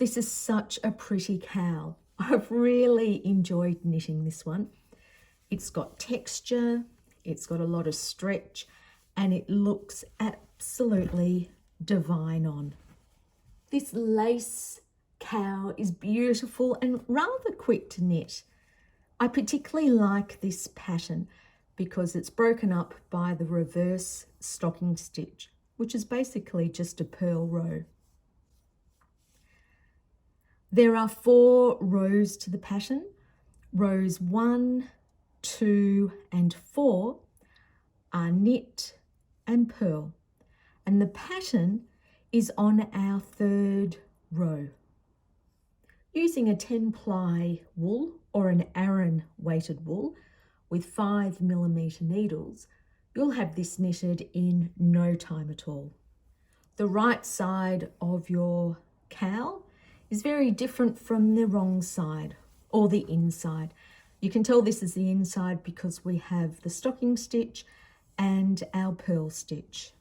This is such a pretty cowl. I've really enjoyed knitting this one. It's got texture, it's got a lot of stretch, and it looks absolutely divine on. This lace cowl is beautiful and rather quick to knit. I particularly like this pattern because it's broken up by the reverse stocking stitch, which is basically just a purl row. There are 4 rows to the pattern. Rows 1, 2 and 4 are knit and purl, and the pattern is on our 3rd row. Using a 10-ply wool or an Aran weighted wool with 5mm needles, you'll have this knitted in no time at all. The right side of your cowl is very different from the wrong side or the inside. You can tell this is the inside because we have the stocking stitch and our purl stitch.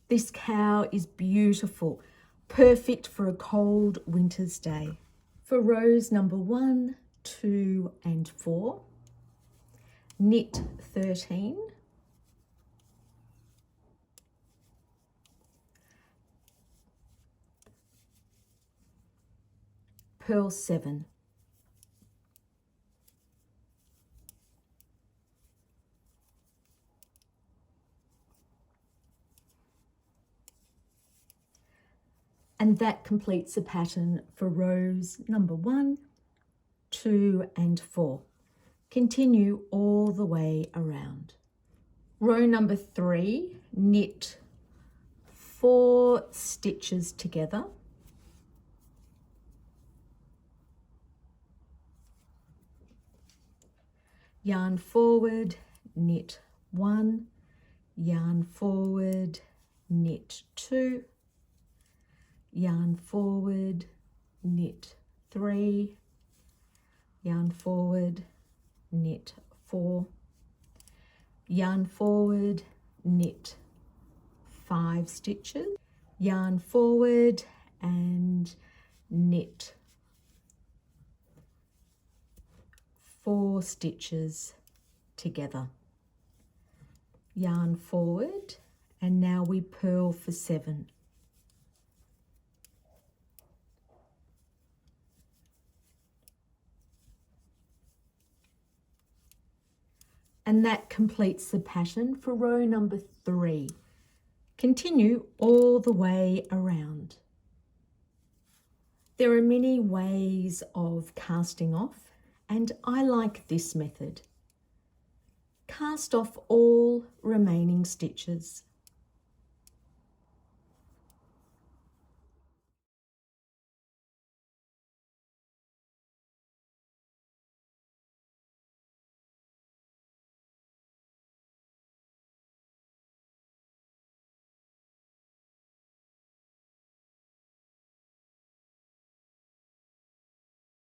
This cowl is beautiful, perfect for a cold winter's day. For rows number 1, 2 and 4, knit 13, purl 7, and that completes the pattern for rows number 1, 2 and 4. Continue all the way around. Row number 3, knit 4 stitches together. Yarn forward, knit 1, yarn forward, knit 2, yarn forward, knit 3, yarn forward, knit 4, yarn forward, knit 5 stitches, yarn forward and knit 4 stitches together. Yarn forward, and now we purl for 7. And that completes the pattern for row number 3. Continue all the way around. There are many ways of casting off, and I like this method. Cast off all remaining stitches.